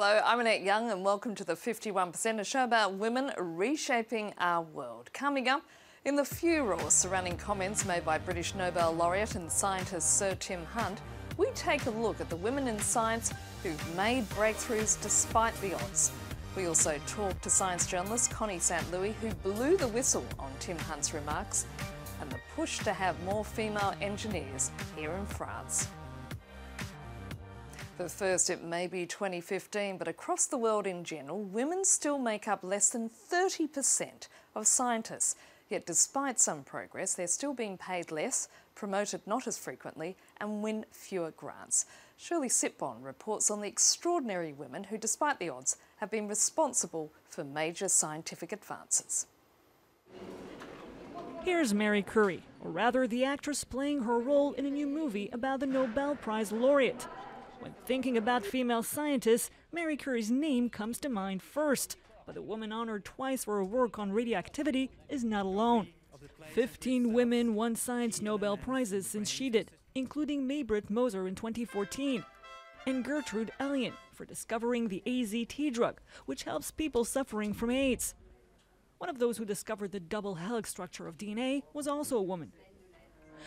Hello, I'm Annette Young and welcome to the 51%, a show about women reshaping our world. Coming up, in the furore surrounding comments made by British Nobel Laureate and scientist Sir Tim Hunt, we take a look at the women in science who've made breakthroughs despite the odds. We also talk to science journalist Connie Saint Louis, who blew the whistle on Tim Hunt's remarks, and the push to have more female engineers here in France. But first, it may be 2015, but across the world in general, women still make up less than 30% of scientists. Yet despite some progress, they're still being paid less, promoted not as frequently, and win fewer grants. Shirley Sitbon reports on the extraordinary women who, despite the odds, have been responsible for major scientific advances. Here's Marie Curie, or rather the actress playing her role in a new movie about the Nobel Prize laureate. When thinking about female scientists, Marie Curie's name comes to mind first. But the woman honored twice for her work on radioactivity is not alone. 15 women won science Nobel Prizes since she did, including Maybrit Moser in 2014, and Gertrude Elion for discovering the AZT drug, which helps people suffering from AIDS. One of those who discovered the double helix structure of DNA was also a woman.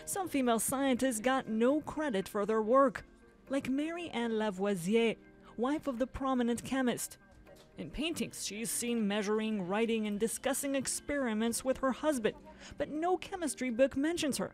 Some female scientists got no credit for their work, like Marie-Anne Lavoisier, wife of the prominent chemist. In paintings, she's seen measuring, writing, and discussing experiments with her husband, but no chemistry book mentions her.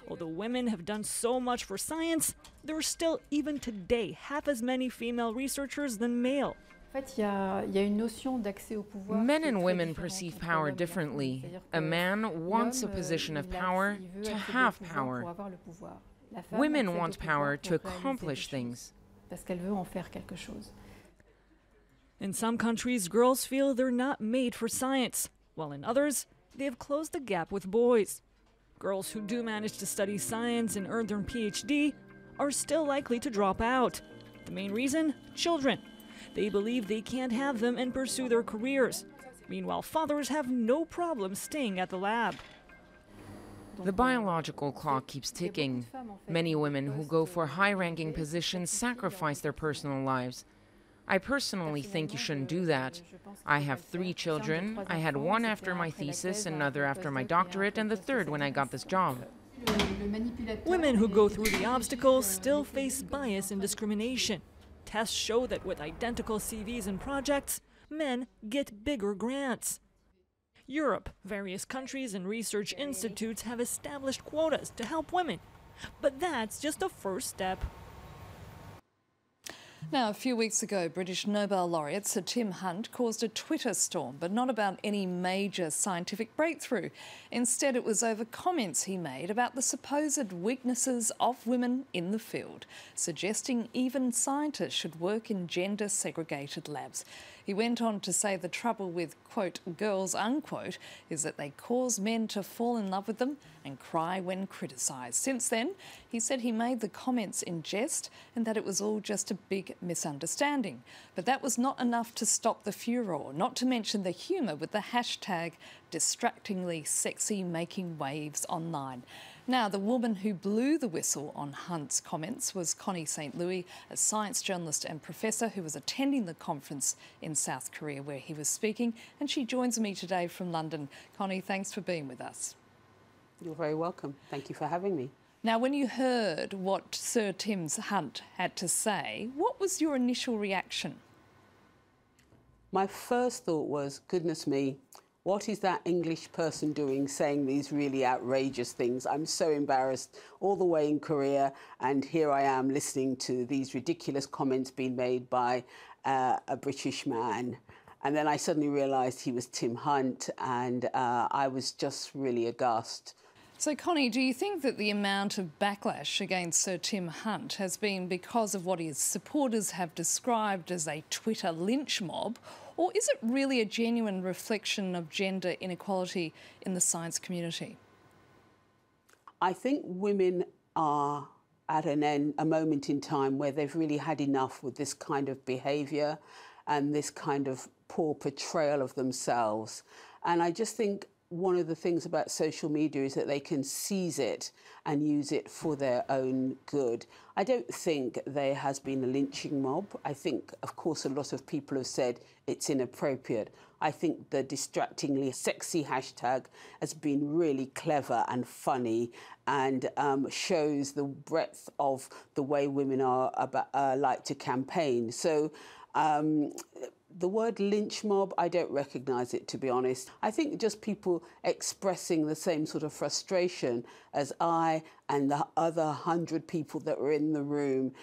Although women have done so much for science, there are still, even today, half as many female researchers than male. Men and women perceive power differently. A man wants a position of power to have power. Women want power to accomplish things. In some countries, girls feel they're not made for science, while in others, they have closed the gap with boys. Girls who do manage to study science and earn their PhD are still likely to drop out. The main reason? Children. They believe they can't have them and pursue their careers. Meanwhile, fathers have no problem staying at the lab. The biological clock keeps ticking. Many women who go for high-ranking positions sacrifice their personal lives. I personally think you shouldn't do that. I have 3 children. I had one after my thesis, another after my doctorate, and the third when I got this job. Women who go through the obstacles still face bias and discrimination. Tests show that with identical CVs and projects, men get bigger grants. Europe, various countries and research institutes have established quotas to help women. But that's just a first step. Now, a few weeks ago, British Nobel laureate Sir Tim Hunt caused a Twitter storm, but not about any major scientific breakthrough. Instead, it was over comments he made about the supposed weaknesses of women in the field, suggesting even scientists should work in gender-segregated labs. He went on to say the trouble with, quote, girls, unquote, is that they cause men to fall in love with them and cry when criticised. Since then, he said he made the comments in jest and that it was all just a big misunderstanding. But that was not enough to stop the furore, not to mention the humour with the hashtag distractingly sexy making waves online. Now, the woman who blew the whistle on Hunt's comments was Connie Saint Louis, a science journalist and professor who was attending the conference in South Korea where he was speaking, and she joins me today from London. Connie, thanks for being with us. You're very welcome. Thank you for having me. Now, when you heard what Sir Tim Hunt had to say, what was your initial reaction? My first thought was, goodness me, what is that English person doing saying these really outrageous things? I'm so embarrassed all the way in Korea, and here I am listening to these ridiculous comments being made by a British man. And then I suddenly realised he was Tim Hunt, and I was just really aghast. So, Connie, do you think that the amount of backlash against Sir Tim Hunt has been because of what his supporters have described as a Twitter lynch mob, or is it really a genuine reflection of gender inequality in the science community? I think women are at a moment in time where they've really had enough with this kind of behaviour and this kind of poor portrayal of themselves. And I just think one of the things about social media is that they can seize it and use it for their own good. I don't think there has been a lynching mob. I think, of course, a lot of people have said it's inappropriate. I think the distractingly sexy hashtag has been really clever and funny and shows the breadth of the way women like to campaign. So the word lynch mob, I don't recognise it, to be honest. I think just people expressing the same sort of frustration as I and the other 100 people that were in the room.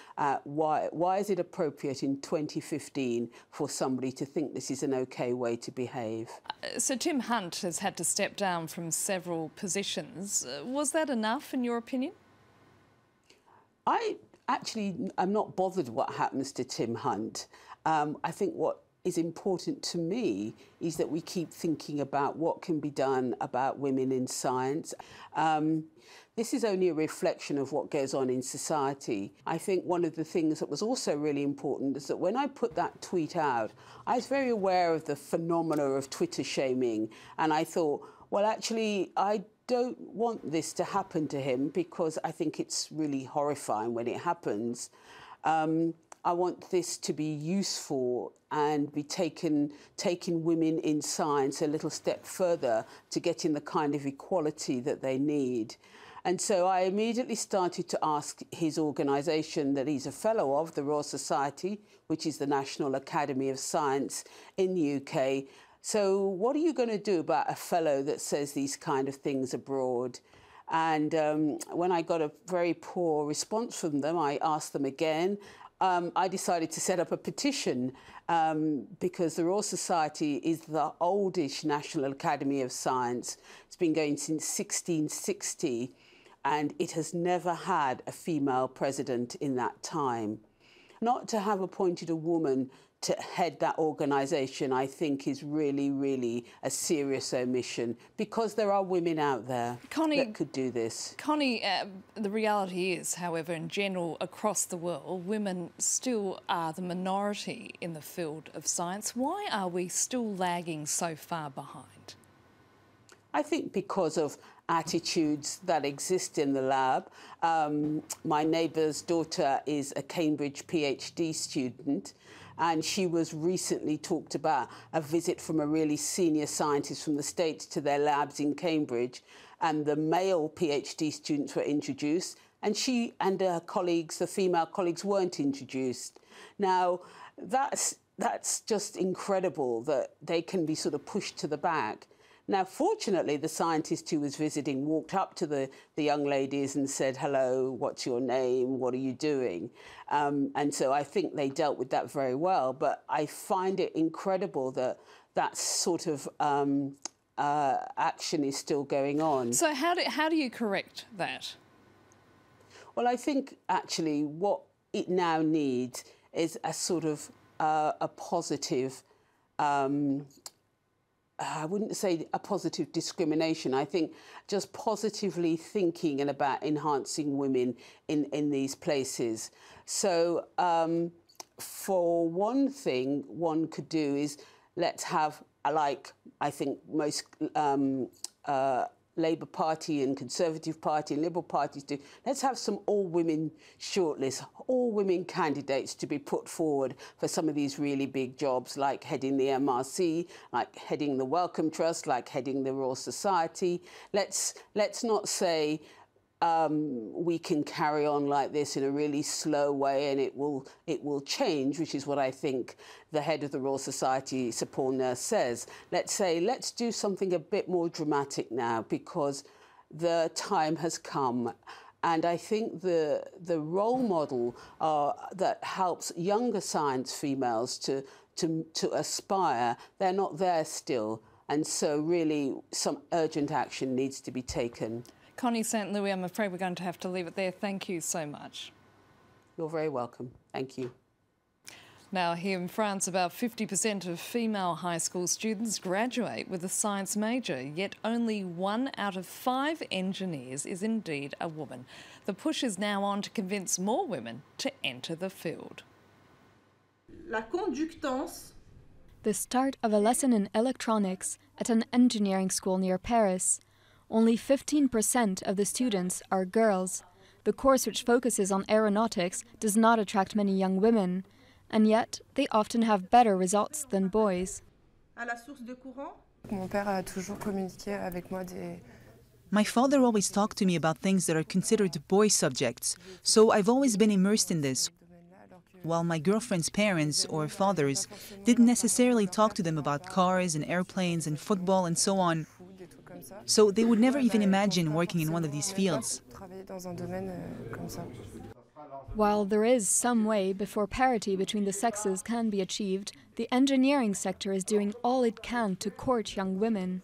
Why is it appropriate in 2015 for somebody to think this is an OK way to behave? So Tim Hunt has had to step down from several positions. Was that enough, in your opinion? I actually am not bothered what happens to Tim Hunt. I think what is important to me is that we keep thinking about what can be done about women in science. This is only a reflection of what goes on in society. I think one of the things that was also really important is that when I put that tweet out, I was very aware of the phenomena of Twitter shaming, and I thought, well, actually, I don't want this to happen to him because I think it's really horrifying when it happens. I want this to be useful and be taking women in science a little step further to getting the kind of equality that they need. And so I immediately started to ask his organisation that he's a fellow of, the Royal Society, which is the National Academy of Science in the UK. So what are you going to do about a fellow that says these kind of things abroad? And when I got a very poor response from them, I asked them again. I decided to set up a petition because the Royal Society is the oldest National Academy of Science. It's been going since 1660, and it has never had a female president in that time. Not to have appointed a woman to head that organisation, I think, is really, really a serious omission because there are women out there that could do this. Connie, the reality is, however, in general, across the world, women still are the minority in the field of science. Why are we still lagging so far behind? I think because of attitudes that exist in the lab. My neighbour's daughter is a Cambridge PhD student, and she was recently talked about a visit from a really senior scientist from the States to their labs in Cambridge, and the male PhD students were introduced, and she and her colleagues, the female colleagues, weren't introduced. Now, that's just incredible that they can be sort of pushed to the back. Now, fortunately, the scientist who was visiting walked up to the young ladies and said, hello, what's your name? What are you doing? And so I think they dealt with that very well. But I find it incredible that that sort of action is still going on. So how do you correct that? Well, I think actually what it now needs is a sort of a positive I wouldn't say a positive discrimination. I think just positively thinking and about enhancing women in these places. So for one thing, one could do is let's have, like I think most Labour Party and Conservative Party and Liberal parties do, let's have some all-women shortlists, all-women candidates to be put forward for some of these really big jobs, like heading the MRC, like heading the Wellcome Trust, like heading the Royal Society. Let's not say we can carry on like this in a really slow way and it will change, which is what I think the head of the Royal Society, Sir Paul Nurse, says. Let's say, let's do something a bit more dramatic now because the time has come. And I think the role model that helps younger science females to aspire, they're not there still. And so really some urgent action needs to be taken. Connie Saint Louis, I'm afraid we're going to have to leave it there. Thank you so much. You're very welcome. Thank you. Now, here in France, about 50% of female high school students graduate with a science major, yet only 1 out of 5 engineers is indeed a woman. The push is now on to convince more women to enter the field. La conductance The start of a lesson in electronics at an engineering school near Paris. Only 15% of the students are girls. The course, which focuses on aeronautics, does not attract many young women, and yet they often have better results than boys. My father always talked to me about things that are considered boy subjects, so I've always been immersed in this, while my girlfriend's parents or fathers didn't necessarily talk to them about cars and airplanes and football and so on, so they would never even imagine working in one of these fields. While there is some way before parity between the sexes can be achieved, the engineering sector is doing all it can to court young women.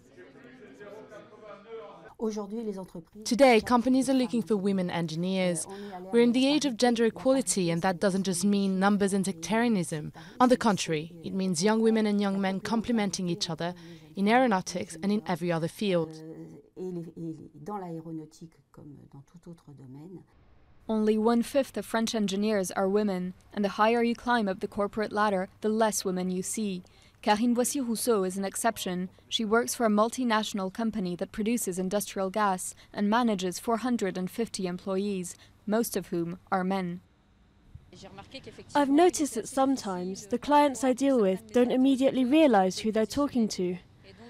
Today, companies are looking for women engineers. We're in the age of gender equality, and that doesn't just mean numbers and sectarianism. On the contrary, it means young women and young men complementing each other in aeronautics and in every other field. Only 1/5 of French engineers are women, and the higher you climb up the corporate ladder, the less women you see. Karine Boissy-Rousseau is an exception. She works for a multinational company that produces industrial gas and manages 450 employees, most of whom are men. I've noticed that sometimes the clients I deal with don't immediately realize who they're talking to.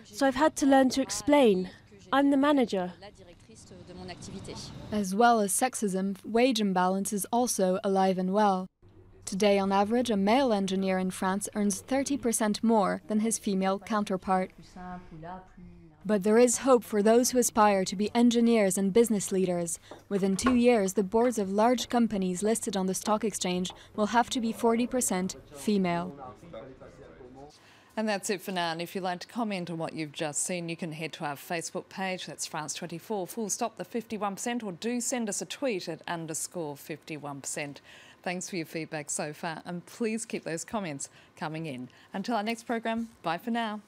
So I've had to learn to explain. I'm the manager. As well as sexism, wage imbalance is also alive and well. Today, on average, a male engineer in France earns 30% more than his female counterpart. But there is hope for those who aspire to be engineers and business leaders. Within 2 years, the boards of large companies listed on the stock exchange will have to be 40% female. And that's it for now. And if you'd like to comment on what you've just seen, you can head to our Facebook page. That's France24, _ the 51%, or do send us a tweet at _51%. Thanks for your feedback so far, and please keep those comments coming in. Until our next program, bye for now.